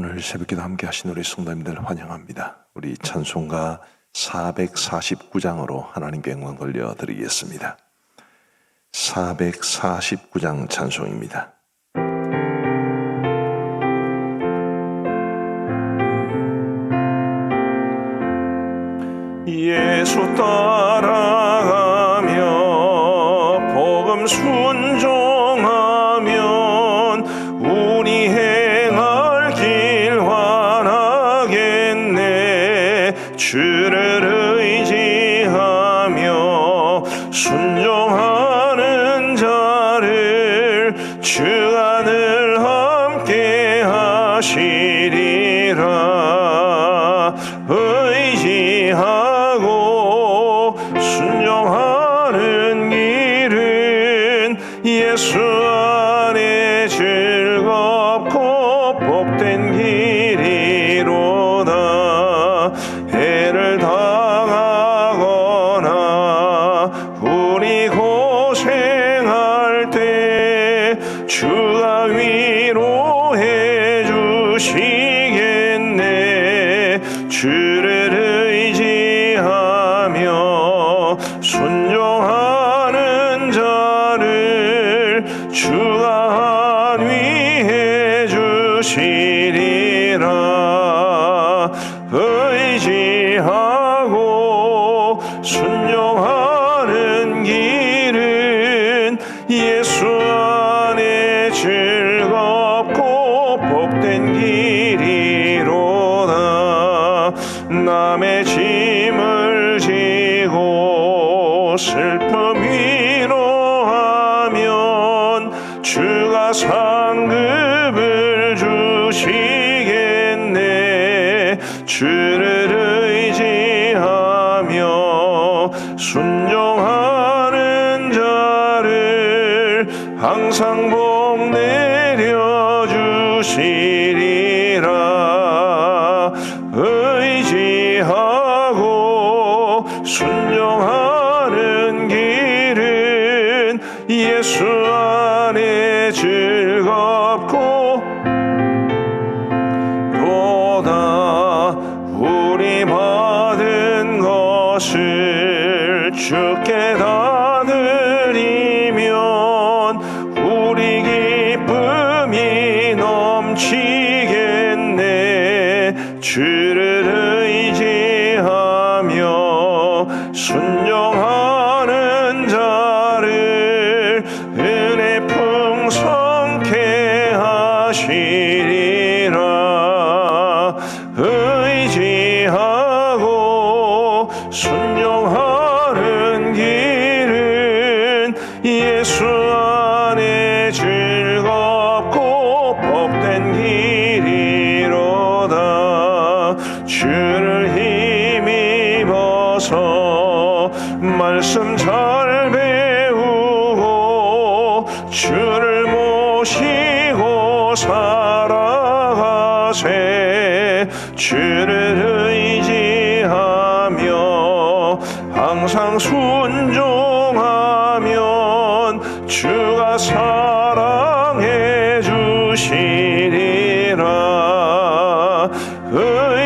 오늘 새벽기도 함께 하신 우리 성도님들 환영합니다. 우리 찬송가 449장으로 하나님께 영광 돌려드리겠습니다. 449장 찬송입니다. 예수 따라가며 복음 순종하면 우리 행할 길 환하겠네. 주를 의지하며 순종하는 자를 주가 늘 함께 하시리라. 의지하고 순종하는 길은 예수 안에 즐겁고 복된 길이로다. 해를 당하거나 우리 고생할 때 주가 위로해 주시겠네. 주를 의지하며 순종하는 자를 주가 안위해 주시리라. 의지하고 순종하는 길은 예수 안에 즐겁고 복된 길이로다. 남의 짐을 지고 슬픔 위로하면 주가 상급을 주시겠네. 주를 의지하며 순종하는 자를 항상 복 내려주시리라. 의지하고 순종하는 길은 예수 안에 즐겁고 로다. 우리 받은 것을 주께 다 드리면 우리 기쁨이 넘치겠네. 주를 의지하며 순종하는 자를 은혜 풍성케 하시리라. 의지하고 순종하는 길은 예수 안에 즐겁고 복된 길이로다. 주를 힘입어서 말씀 잘 배우고 주를 모시고 살아가세. 주를 의지하며 항상 순종하면 주가 사랑해 주시리라.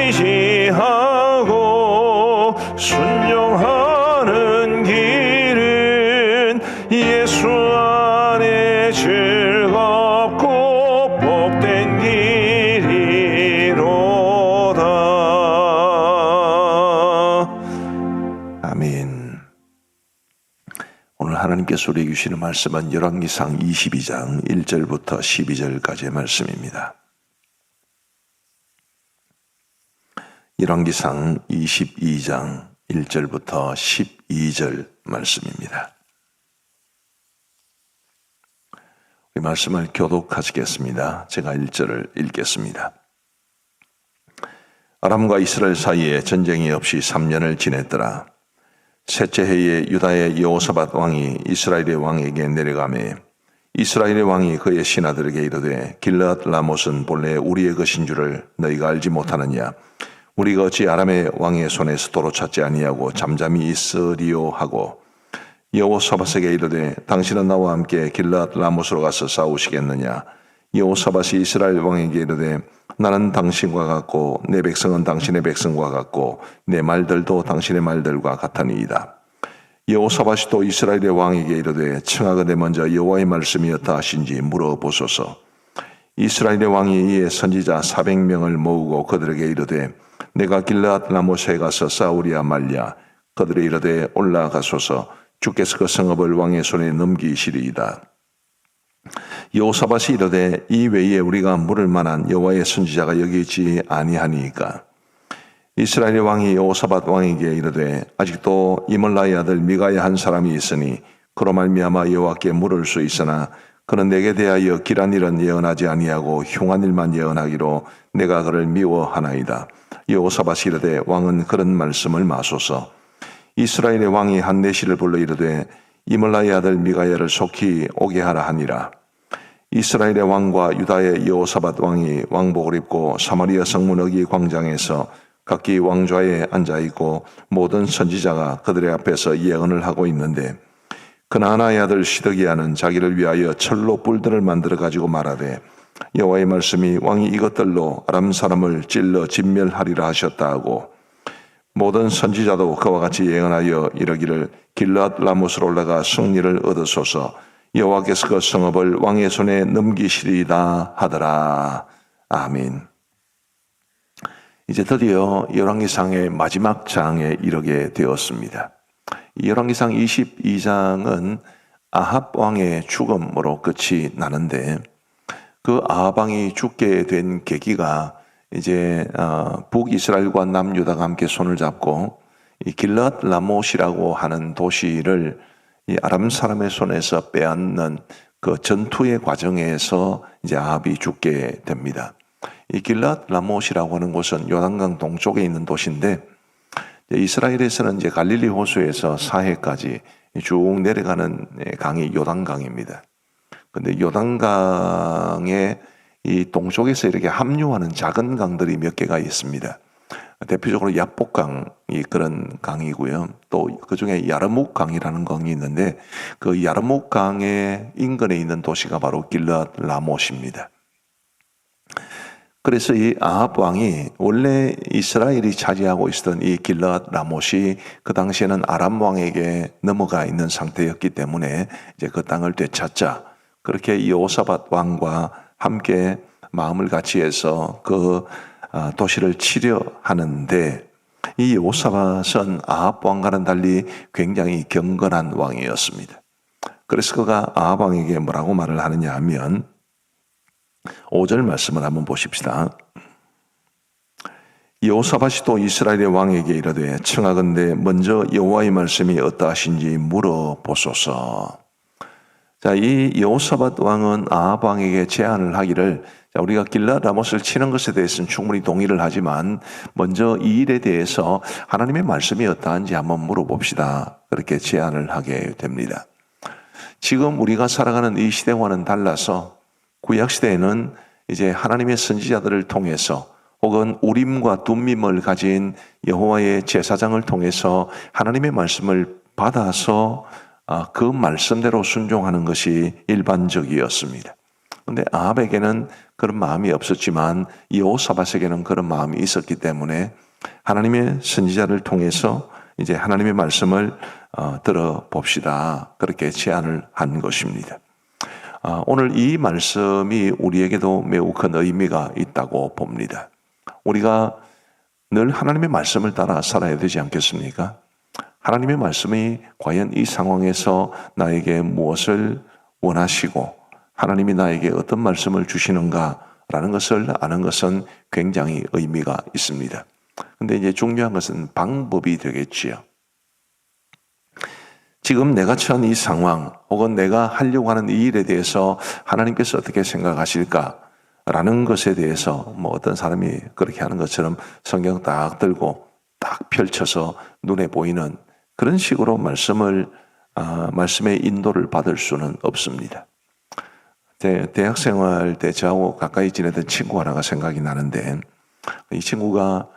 의지하고 순종하는 길은 예수 안에 즐겁고 복된 길이로다. 아멘. 오늘 하나님께서 우리에게 주시는 말씀은 열왕기상 22장 1절부터 12절까지의 말씀입니다. 열왕기상 22장 1절부터 12절 말씀입니다. 이 말씀을 교독하시겠습니다. 제가 1절을 읽겠습니다. 아람과 이스라엘 사이에 전쟁이 없이 3년을 지냈더라. 셋째 해에 유다의 여호사밧 왕이 이스라엘의 왕에게 내려가매 이스라엘의 왕이 그의 신하들에게 이르되 길르앗 라못은 본래 우리의 것인 줄을 너희가 알지 못하느냐. 우리가 어찌 아람의 왕의 손에서 도로 찾지 아니하고 잠잠히 있으리요 하고 여호사밧에게 이르되 당신은 나와 함께 길르앗 라못으로 가서 싸우시겠느냐. 여호사밧이 이스라엘 왕에게 이르되 나는 당신과 같고 내 백성은 당신의 백성과 같고 내 말들도 당신의 말들과 같으니이다. 여호사밧이 또 이스라엘의 왕에게 이르되 청하건대 먼저 여호와의 말씀이 어떠하신지 물어보소서. 이스라엘의 왕이 이에 선지자 400명을 모으고 그들에게 이르되 내가 길르앗 라모스에 가서 싸우랴 말랴. 그들이 이르되 올라가소서. 주께서 그 성읍을 왕의 손에 넘기시리이다. 여호사밧이 이르되 이 외에 우리가 물을 만한 여호와의 선지자가 여기 있지 아니하니이까. 이스라엘의 왕이 여호사밧 왕에게 이르되 아직도 이몰라의 아들 미가야 한 사람이 있으니 그로 말미암아 여호와께 물을 수 있으나 그는 내게 대하여 길한 일은 예언하지 아니하고 흉한 일만 예언하기로 내가 그를 미워하나이다. 여호사밧이 이르되 왕은 그런 말씀을 마소서. 이스라엘의 왕이 한내시를 불러 이르되 이몰라의 아들 미가야를 속히 오게 하라 하니라. 이스라엘의 왕과 유다의 여호사밧 왕이 왕복을 입고 사마리아 성문 어기 광장에서 각기 왕좌에 앉아있고 모든 선지자가 그들의 앞에서 예언을 하고 있는데 그나나의 아들 시드기야는 자기를 위하여 철로 뿔들을 만들어 가지고 말하되 여호와의 말씀이 왕이 이것들로 아람 사람을 찔러 진멸하리라 하셨다 하고 모든 선지자도 그와 같이 예언하여 이르기를 길르앗 라모스로 올라가 승리를 얻으소서. 여호와께서 그 성읍을 왕의 손에 넘기시리이다 하더라. 아멘. 이제 드디어 열왕기상의 마지막 장에 이르게 되었습니다. 열왕기상 22장은 아합 왕의 죽음으로 끝이 나는데 그 아합 왕이 죽게 된 계기가 이제 북이스라엘과 남유다가 함께 손을 잡고 이 길르앗 라못이라고 하는 도시를 이 아람 사람의 손에서 빼앗는 그 전투의 과정에서 이제 아합이 죽게 됩니다. 이 길르앗 라못이라고 하는 곳은 요단강 동쪽에 있는 도시인데 이스라엘에서는 이제 갈릴리 호수에서 사해까지 쭉 내려가는 강이 요단강입니다. 근데 요단강의 이 동쪽에서 이렇게 합류하는 작은 강들이 몇 개가 있습니다. 대표적으로 야복강이 그런 강이고요. 또 그중에 야르묵강이라는 강이 있는데 그 야르묵강의 인근에 있는 도시가 바로 길르앗 라못입니다. 그래서 이 아합 왕이 원래 이스라엘이 차지하고 있었던 이 길르앗 라못이 그 당시에는 아람 왕에게 넘어가 있는 상태였기 때문에 이제 그 땅을 되찾자 그렇게 여호사밧 왕과 함께 마음을 같이 해서 그 도시를 치려 하는데 이 여호사밧은 아합 왕과는 달리 굉장히 경건한 왕이었습니다. 그래서 그가 아합 왕에게 뭐라고 말을 하느냐 하면 5절 말씀을 한번 보십시다. 여호사밧이 또 이스라엘의 왕에게 이르되 청하건대 먼저 여호와의 말씀이 어떠하신지 물어보소서. 자, 이 여호사밧 왕은 아합 왕에게 제안을 하기를 우리가 길르앗 라못을 치는 것에 대해서는 충분히 동의를 하지만 먼저 이 일에 대해서 하나님의 말씀이 어떠한지 한번 물어봅시다. 그렇게 제안을 하게 됩니다. 지금 우리가 살아가는 이 시대와는 달라서 구약시대에는 이제 하나님의 선지자들을 통해서 혹은 우림과 둠밈을 가진 여호와의 제사장을 통해서 하나님의 말씀을 받아서 그 말씀대로 순종하는 것이 일반적이었습니다. 그런데 아합에게는 그런 마음이 없었지만 여호사밧에게는 그런 마음이 있었기 때문에 하나님의 선지자를 통해서 이제 하나님의 말씀을 들어봅시다. 그렇게 제안을 한 것입니다. 오늘 이 말씀이 우리에게도 매우 큰 의미가 있다고 봅니다. 우리가 늘 하나님의 말씀을 따라 살아야 되지 않겠습니까? 하나님의 말씀이 과연 이 상황에서 나에게 무엇을 원하시고 하나님이 나에게 어떤 말씀을 주시는가라는 것을 아는 것은 굉장히 의미가 있습니다. 그런데 이제 중요한 것은 방법이 되겠지요. 지금 내가 처한 이 상황 혹은 내가 하려고 하는 이 일에 대해서 하나님께서 어떻게 생각하실까라는 것에 대해서 뭐 어떤 사람이 그렇게 하는 것처럼 성경 딱 들고 딱 펼쳐서 눈에 보이는 그런 식으로 말씀의 인도를 받을 수는 없습니다. 대학 생활 때 저하고 가까이 지내던 친구 하나가 생각이 나는데 이 친구가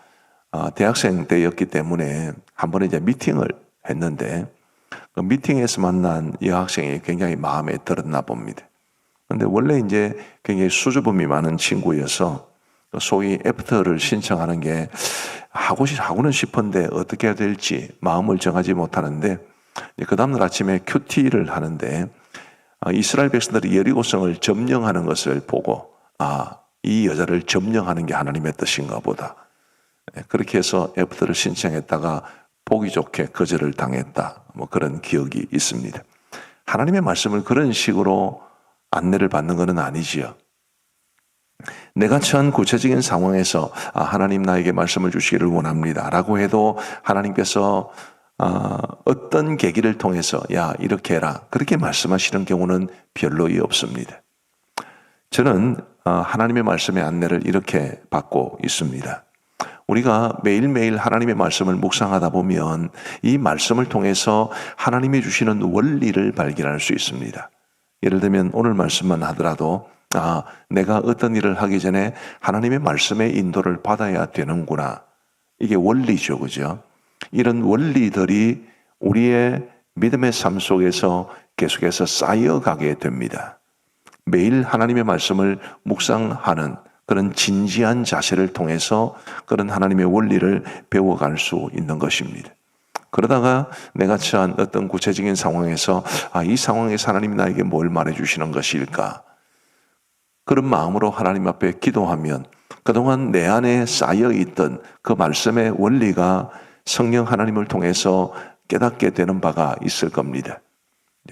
대학생 때였기 때문에 한 번에 이제 미팅을 했는데 그 미팅에서 만난 여학생이 굉장히 마음에 들었나 봅니다. 근데 원래 이제 굉장히 수줍음이 많은 친구여서 소위 애프터를 신청하는 게 하고는 싶은데 어떻게 해야 될지 마음을 정하지 못하는데, 그 다음날 아침에 큐티를 하는데 이스라엘 백성들이 여리고성을 점령하는 것을 보고 이 여자를 점령하는 게 하나님의 뜻인가 보다. 그렇게 해서 애프터를 신청했다가 보기 좋게 거절을 당했다. 그런 기억이 있습니다. 하나님의 말씀을 그런 식으로 안내를 받는 것은 아니지요. 내가 처한 구체적인 상황에서 하나님 나에게 말씀을 주시기를 원합니다 라고 해도 하나님께서 어떤 계기를 통해서 야 이렇게 해라 그렇게 말씀하시는 경우는 별로 없습니다. 저는 하나님의 말씀의 안내를 이렇게 받고 있습니다. 우리가 매일매일 하나님의 말씀을 묵상하다 보면 이 말씀을 통해서 하나님이 주시는 원리를 발견할 수 있습니다. 예를 들면 오늘 말씀만 하더라도 내가 어떤 일을 하기 전에 하나님의 말씀의 인도를 받아야 되는구나. 이게 원리죠, 그죠? 이런 원리들이 우리의 믿음의 삶 속에서 계속해서 쌓여가게 됩니다. 매일 하나님의 말씀을 묵상하는 그런 진지한 자세를 통해서 그런 하나님의 원리를 배워갈 수 있는 것입니다. 그러다가 내가 처한 어떤 구체적인 상황에서 이 상황에서 하나님이 나에게 뭘 말해주시는 것일까? 그런 마음으로 하나님 앞에 기도하면 그동안 내 안에 쌓여있던 그 말씀의 원리가 성령 하나님을 통해서 깨닫게 되는 바가 있을 겁니다.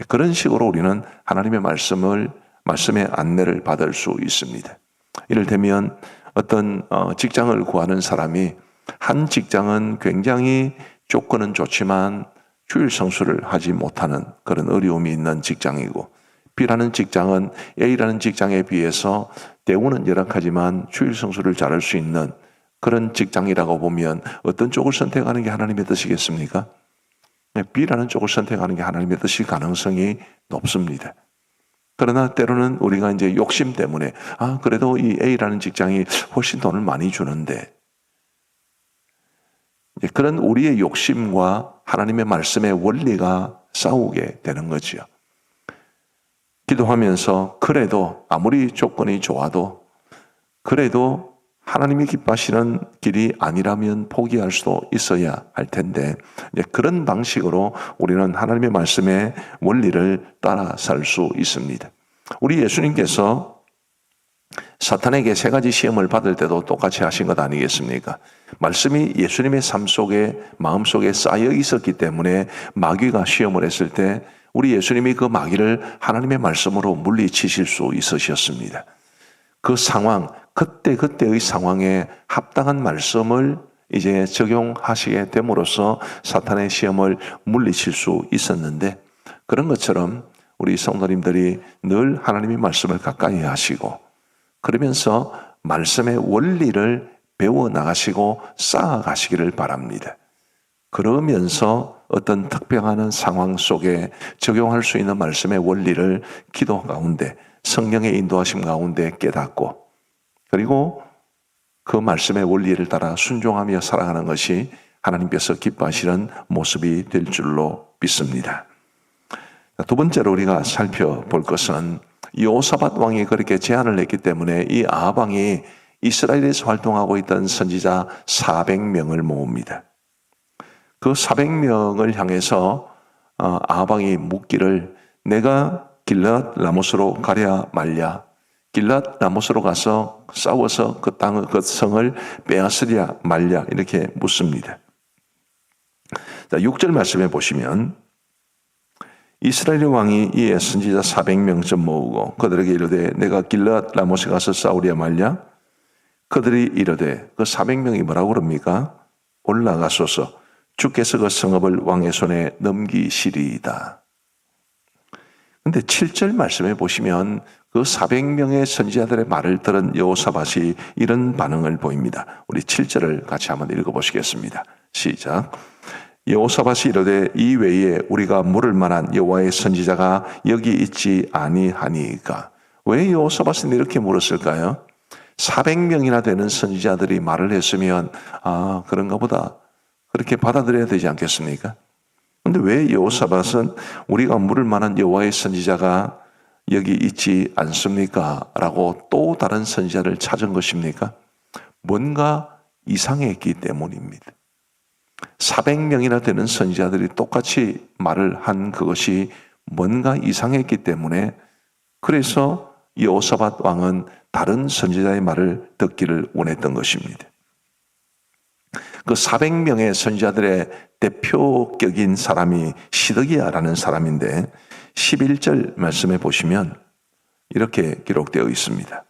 그런 식으로 우리는 하나님의 말씀의 안내를 받을 수 있습니다. 이를테면 어떤 직장을 구하는 사람이 한 직장은 굉장히 조건은 좋지만 주일 성수를 하지 못하는 그런 어려움이 있는 직장이고, B라는 직장은 A라는 직장에 비해서 대우는 열악하지만 주일 성수를 잘할 수 있는 그런 직장이라고 보면 어떤 쪽을 선택하는 게 하나님의 뜻이겠습니까? B라는 쪽을 선택하는 게 하나님의 뜻일 가능성이 높습니다. 그러나 때로는 우리가 이제 욕심 때문에 그래도 이 A라는 직장이 훨씬 돈을 많이 주는데, 그런 우리의 욕심과 하나님의 말씀의 원리가 싸우게 되는 거죠. 기도하면서 그래도 아무리 조건이 좋아도 그래도 하나님이 기뻐하시는 길이 아니라면 포기할 수도 있어야 할 텐데, 그런 방식으로 우리는 하나님의 말씀의 원리를 따라 살 수 있습니다. 우리 예수님께서 사탄에게 3가지 시험을 받을 때도 똑같이 하신 것 아니겠습니까? 말씀이 예수님의 삶 속에, 마음 속에 쌓여 있었기 때문에 마귀가 시험을 했을 때 우리 예수님이 그 마귀를 하나님의 말씀으로 물리치실 수 있으셨습니다. 그 상황, 그때의 상황에 합당한 말씀을 이제 적용하시게 됨으로써 사탄의 시험을 물리칠 수 있었는데, 그런 것처럼 우리 성도님들이 늘 하나님의 말씀을 가까이 하시고 그러면서 말씀의 원리를 배워나가시고 쌓아가시기를 바랍니다. 그러면서 어떤 특별한 상황 속에 적용할 수 있는 말씀의 원리를 기도 가운데 성령의 인도하심 가운데 깨닫고, 그리고 그 말씀의 원리를 따라 순종하며 살아가는 것이 하나님께서 기뻐하시는 모습이 될 줄로 믿습니다. 두 번째로 우리가 살펴볼 것은 여호사밧 왕이 그렇게 제안을 했기 때문에 이 아합 왕이 이스라엘에서 활동하고 있던 선지자 400명을 모읍니다. 그 400명을 향해서 아합 왕이 묻기를 내가 길앗 라모스로 가랴 말랴, 길앗 라모스로 가서 싸워서 그 성을 빼앗으랴 말랴 이렇게 묻습니다. 자, 6절 말씀해 보시면 이스라엘 왕이 이에 선지자 400명쯤 모으고 그들에게 이르되 내가 길앗 라모스에 가서 싸우랴 말랴. 그들이 이르되 그 400명이 뭐라고 그럽니까? 올라가소서 주께서 그 성읍을 왕의 손에 넘기시리이다. 근데 7절 말씀해 보시면 그 400명의 선지자들의 말을 들은 여호사밧이 이런 반응을 보입니다. 우리 7절을 같이 한번 읽어보시겠습니다. 시작. 여호사밧이 이르되 이 외에 우리가 물을 만한 여호와의 선지자가 여기 있지 아니하니까. 왜 여호사밧은 이렇게 물었을까요? 400명이나 되는 선지자들이 말을 했으면 그런가 보다 그렇게 받아들여야 되지 않겠습니까? 그런데 왜 여호사밧은 우리가 물을 만한 여호와의 선지자가 여기 있지 않습니까? 라고 또 다른 선지자를 찾은 것입니까? 뭔가 이상했기 때문입니다. 400명이나 되는 선지자들이 똑같이 말을 한 그것이 뭔가 이상했기 때문에, 그래서 여호사밧 왕은 다른 선지자의 말을 듣기를 원했던 것입니다. 그 400명의 선지자들의 대표격인 사람이 시드기야라는 사람인데 11절 말씀에 보시면 이렇게 기록되어 있습니다.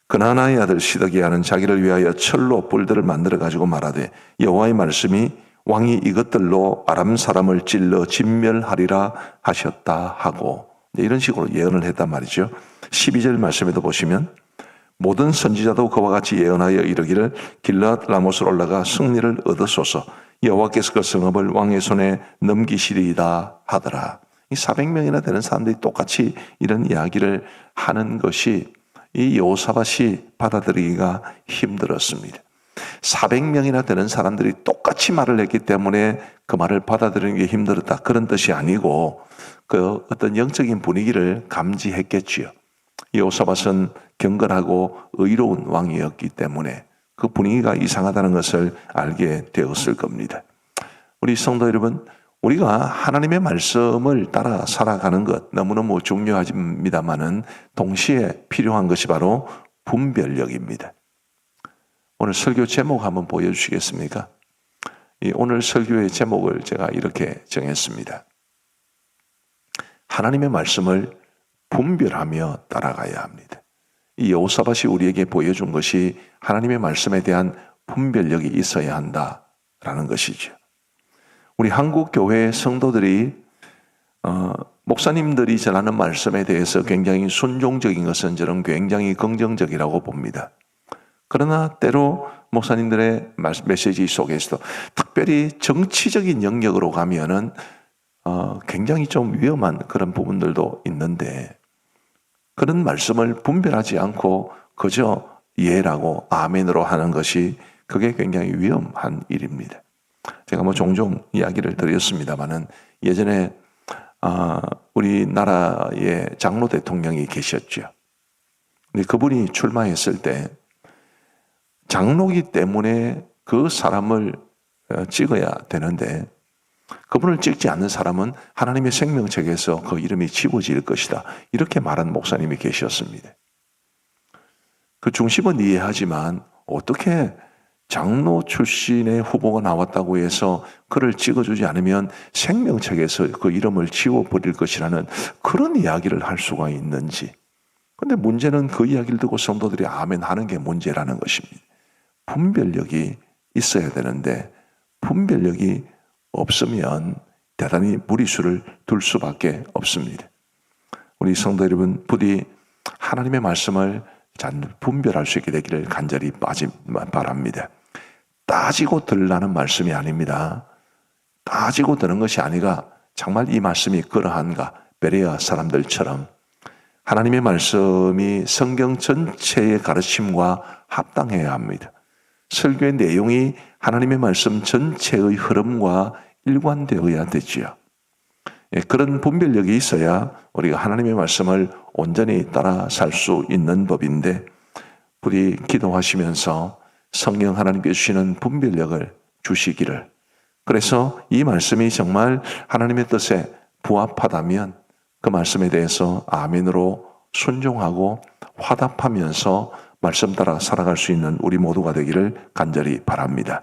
그나나의 아들 시드기야는 자기를 위하여 철로 뿔들을 만들어 가지고 말하되 여호와의 말씀이 왕이 이것들로 아람 사람을 찔러 진멸하리라 하셨다 하고, 이런 식으로 예언을 했단 말이죠. 12절 말씀에도 보시면 모든 선지자도 그와 같이 예언하여 이르기를 길르앗 라못을 올라가 승리를 얻으소서, 여호와께서 그 성읍을 왕의 손에 넘기시리이다 하더라. 이 400명이나 되는 사람들이 똑같이 이런 이야기를 하는 것이 이 여호사밧이 받아들이기가 힘들었습니다. 400명이나 되는 사람들이 똑같이 말을 했기 때문에 그 말을 받아들이는 게 힘들었다, 그런 뜻이 아니고 그 어떤 영적인 분위기를 감지했겠지요. 여호사밧은 경건하고 의로운 왕이었기 때문에 그 분위기가 이상하다는 것을 알게 되었을 겁니다. 우리 성도 여러분, 우리가 하나님의 말씀을 따라 살아가는 것 너무너무 중요합니다만은 동시에 필요한 것이 바로 분별력입니다. 오늘 설교 제목 한번 보여주시겠습니까? 오늘 설교의 제목을 제가 이렇게 정했습니다. 하나님의 말씀을 분별하며 따라가야 합니다. 이 여호사밧이 우리에게 보여준 것이 하나님의 말씀에 대한 분별력이 있어야 한다라는 것이죠. 우리 한국 교회 성도들이 목사님들이 전하는 말씀에 대해서 굉장히 순종적인 것은 저는 굉장히 긍정적이라고 봅니다. 그러나 때로 목사님들의 메시지 속에서도 특별히 정치적인 영역으로 가면은 굉장히 좀 위험한 그런 부분들도 있는데, 그런 말씀을 분별하지 않고 그저 예라고 아멘으로 하는 것이 그게 굉장히 위험한 일입니다. 제가 종종 이야기를 드렸습니다마는 예전에 우리나라의 장로 대통령이 계셨죠. 근데 그분이 출마했을 때 장로기 때문에 그 사람을 찍어야 되는데 그분을 찍지 않는 사람은 하나님의 생명책에서 그 이름이 지워질 것이다, 이렇게 말한 목사님이 계셨습니다. 그 중심은 이해하지만 어떻게 장로 출신의 후보가 나왔다고 해서 그를 찍어주지 않으면 생명책에서 그 이름을 지워버릴 것이라는 그런 이야기를 할 수가 있는지. 그런데 문제는 그 이야기를 듣고 성도들이 아멘 하는 게 문제라는 것입니다. 분별력이 있어야 되는데 분별력이 없으면 대단히 무리수를 둘 수밖에 없습니다. 우리 성도 여러분, 부디 하나님의 말씀을 잘 분별할 수 있게 되기를 간절히 바랍니다. 따지고 들으라는 말씀이 아닙니다. 따지고 드는 것이 아니라 정말 이 말씀이 그러한가, 베레아 사람들처럼 하나님의 말씀이 성경 전체의 가르침과 합당해야 합니다. 설교의 내용이 하나님의 말씀 전체의 흐름과 일관되어야 되지요. 그런 분별력이 있어야 우리가 하나님의 말씀을 온전히 따라 살 수 있는 법인데, 우리 기도하시면서 성령 하나님께 주시는 분별력을 주시기를, 그래서 이 말씀이 정말 하나님의 뜻에 부합하다면 그 말씀에 대해서 아멘으로 순종하고 화답하면서 말씀 따라 살아갈 수 있는 우리 모두가 되기를 간절히 바랍니다.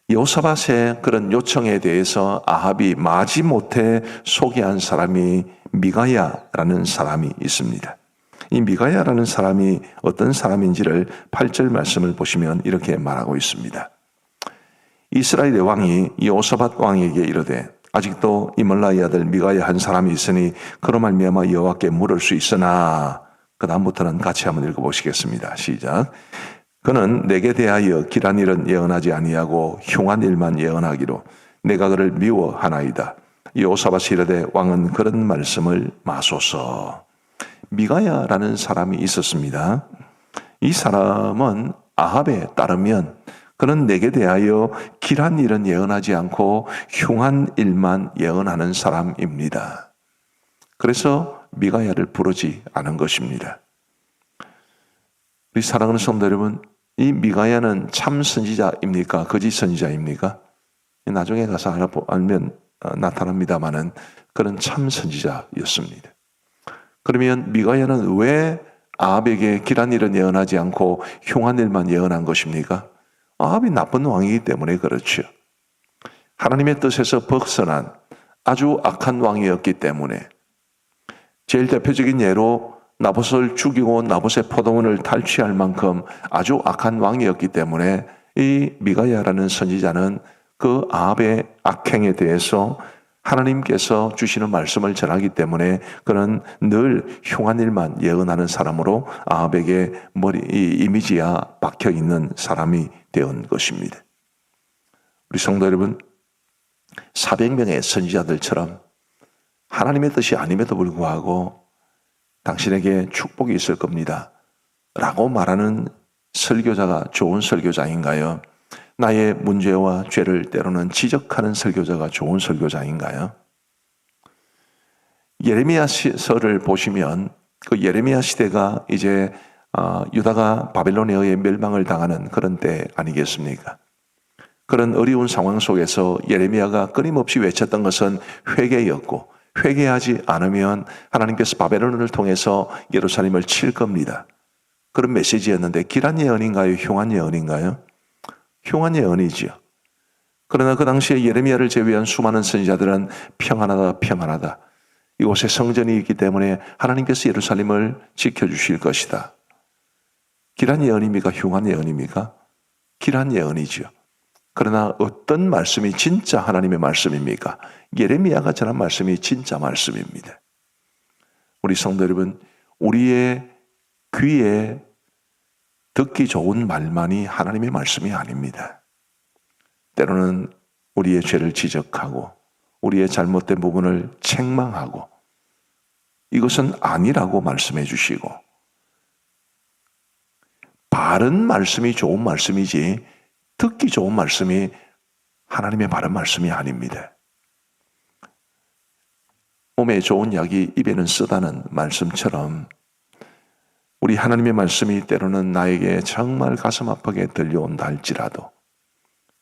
여호사밧의 그런 요청에 대해서 아합이 마지못해 소개한 사람이 미가야라는 사람이 있습니다. 이 미가야라는 사람이 어떤 사람인지를 8절 말씀을 보시면 이렇게 말하고 있습니다. 이스라엘의 왕이 여호사밧 왕에게 이르되 아직도 이멀라의 아들 미가야 한 사람이 있으니 그로 말미암아 여호와께 물을 수 있으나, 그 다음부터는 같이 한번 읽어보시겠습니다. 시작. 그는 내게 대하여 길한 일은 예언하지 아니하고 흉한 일만 예언하기로 내가 그를 미워하나이다. 여호사밧이 이르되 왕은 그런 말씀을 마소서. 미가야라는 사람이 있었습니다. 이 사람은 아합에 따르면 그는 내게 대하여 길한 일은 예언하지 않고 흉한 일만 예언하는 사람입니다. 그래서 미가야를 부르지 않은 것입니다. 우리 사랑하는 성도 여러분, 이 미가야는 참 선지자입니까? 거짓 선지자입니까? 나중에 가서 알면 나타납니다마는 그런 참 선지자였습니다. 그러면 미가야는 왜 아합에게 길한 일은 예언하지 않고 흉한 일만 예언한 것입니까? 아합이 나쁜 왕이기 때문에 그렇죠. 하나님의 뜻에서 벗어난 아주 악한 왕이었기 때문에 제일 대표적인 예로 나봇을 죽이고 나봇의 포도원을 탈취할 만큼 아주 악한 왕이었기 때문에 이 미가야라는 선지자는 그 아합의 악행에 대해서 하나님께서 주시는 말씀을 전하기 때문에 그는 늘 흉한 일만 예언하는 사람으로 아합에게 이 이미지가 박혀 있는 사람이 되온 것입니다. 우리 성도 여러분, 400명의 선지자들처럼 하나님의 뜻이 아님에도 불구하고 당신에게 축복이 있을 겁니다 라고 말하는 설교자가 좋은 설교자인가요? 나의 문제와 죄를 때로는 지적하는 설교자가 좋은 설교자인가요? 예레미야서를 보시면 그 예레미야 시대가 이제 유다가 바벨론에 의해 멸망을 당하는 그런 때 아니겠습니까? 그런 어려운 상황 속에서 예레미야가 끊임없이 외쳤던 것은 회개였고, 회개하지 않으면 하나님께서 바벨론을 통해서 예루살렘을 칠 겁니다. 그런 메시지였는데 길한 예언인가요? 흉한 예언인가요? 흉한 예언이지요. 그러나 그 당시에 예레미야를 제외한 수많은 선지자들은 평안하다, 평안하다. 이곳에 성전이 있기 때문에 하나님께서 예루살렘을 지켜주실 것이다. 길한 예언입니까? 흉한 예언입니까? 길한 예언이지요. 그러나 어떤 말씀이 진짜 하나님의 말씀입니까? 예레미야가 전한 말씀이 진짜 말씀입니다. 우리 성도 여러분, 우리의 귀에 듣기 좋은 말만이 하나님의 말씀이 아닙니다. 때로는 우리의 죄를 지적하고 우리의 잘못된 부분을 책망하고 이것은 아니라고 말씀해 주시고, 바른 말씀이 좋은 말씀이지 듣기 좋은 말씀이 하나님의 바른 말씀이 아닙니다. 몸에 좋은 약이 입에는 쓰다는 말씀처럼 우리 하나님의 말씀이 때로는 나에게 정말 가슴 아프게 들려온다 할지라도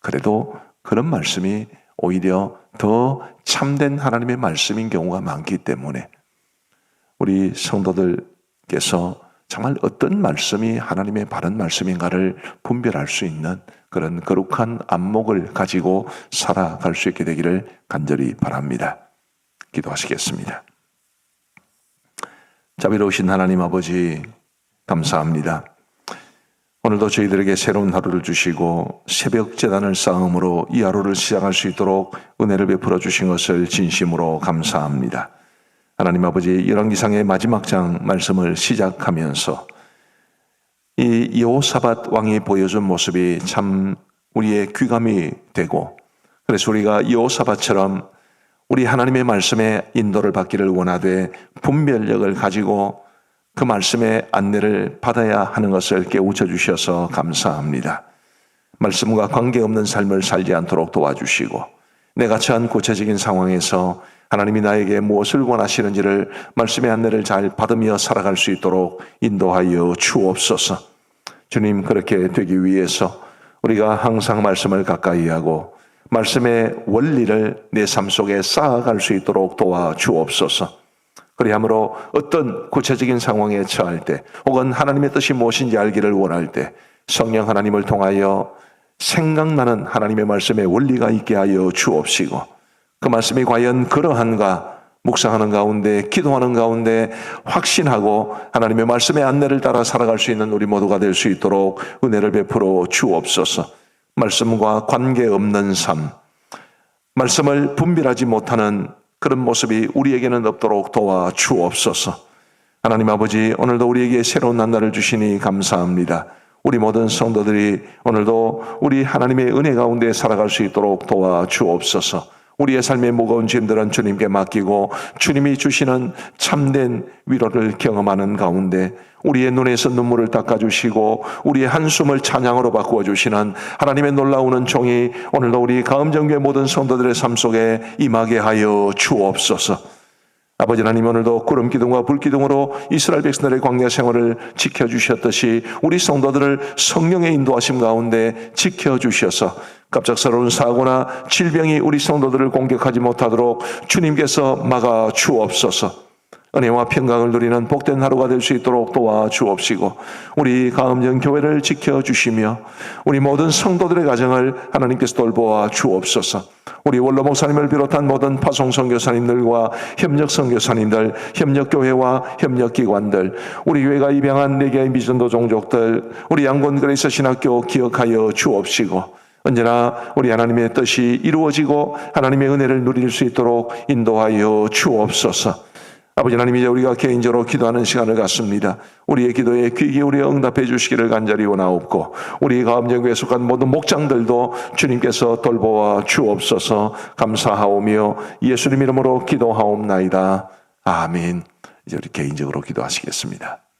그래도 그런 말씀이 오히려 더 참된 하나님의 말씀인 경우가 많기 때문에 우리 성도들께서 정말 어떤 말씀이 하나님의 바른 말씀인가를 분별할 수 있는 그런 거룩한 안목을 가지고 살아갈 수 있게 되기를 간절히 바랍니다. 기도하시겠습니다. 자비로우신 하나님 아버지, 감사합니다. 오늘도 저희들에게 새로운 하루를 주시고 새벽 제단을 쌓음으로 이 하루를 시작할 수 있도록 은혜를 베풀어 주신 것을 진심으로 감사합니다. 하나님 아버지, 열왕기상의 마지막 장 말씀을 시작하면서 이 여호사밧 왕이 보여준 모습이 참 우리의 귀감이 되고, 그래서 우리가 여호사밧처럼 우리 하나님의 말씀에 인도를 받기를 원하되 분별력을 가지고 그 말씀의 안내를 받아야 하는 것을 깨우쳐 주셔서 감사합니다. 말씀과 관계없는 삶을 살지 않도록 도와주시고, 내가 처한 구체적인 상황에서 하나님이 나에게 무엇을 원하시는지를 말씀의 안내를 잘 받으며 살아갈 수 있도록 인도하여 주옵소서. 주님, 그렇게 되기 위해서 우리가 항상 말씀을 가까이 하고 말씀의 원리를 내 삶 속에 쌓아갈 수 있도록 도와주옵소서. 그리하므로 어떤 구체적인 상황에 처할 때 혹은 하나님의 뜻이 무엇인지 알기를 원할 때 성령 하나님을 통하여 생각나는 하나님의 말씀의 원리가 있게 하여 주옵시고, 그 말씀이 과연 그러한가 묵상하는 가운데, 기도하는 가운데 확신하고 하나님의 말씀의 안내를 따라 살아갈 수 있는 우리 모두가 될 수 있도록 은혜를 베풀어 주옵소서. 말씀과 관계없는 삶, 말씀을 분별하지 못하는 그런 모습이 우리에게는 없도록 도와주옵소서. 하나님 아버지, 오늘도 우리에게 새로운 날을 주시니 감사합니다. 우리 모든 성도들이 오늘도 우리 하나님의 은혜 가운데 살아갈 수 있도록 도와주옵소서. 우리의 삶의 무거운 짐들은 주님께 맡기고 주님이 주시는 참된 위로를 경험하는 가운데 우리의 눈에서 눈물을 닦아주시고 우리의 한숨을 찬양으로 바꾸어주시는 하나님의 놀라운 종이 오늘도 우리 가음정교회 모든 성도들의 삶 속에 임하게 하여 주옵소서. 아버지 하나님, 오늘도 구름 기둥과 불 기둥으로 이스라엘 백성들의 광야 생활을 지켜주셨듯이 우리 성도들을 성령의 인도하심 가운데 지켜주셔서 갑작스러운 사고나 질병이 우리 성도들을 공격하지 못하도록 주님께서 막아 주옵소서. 은혜와 평강을 누리는 복된 하루가 될 수 있도록 도와주옵시고, 우리 가음령 교회를 지켜주시며 우리 모든 성도들의 가정을 하나님께서 돌보아 주옵소서. 우리 원로 목사님을 비롯한 모든 파송 선교사님들과 협력 선교사님들, 협력교회와 협력기관들, 우리 교회가 입양한 4개의 미전도 종족들, 우리 양곤 그레이스 신학교 기억하여 주옵시고, 언제나 우리 하나님의 뜻이 이루어지고 하나님의 은혜를 누릴 수 있도록 인도하여 주옵소서. 아버지 하나님, 이제 우리가 개인적으로 기도하는 시간을 갖습니다. 우리의 기도에 귀 기울여 응답해 주시기를 간절히 원하옵고, 우리 가음령교에 속한 모든 목장들도 주님께서 돌보아 주옵소서. 감사하오며 예수님 이름으로 기도하옵나이다. 아멘. 이제 우리 개인적으로 기도하시겠습니다.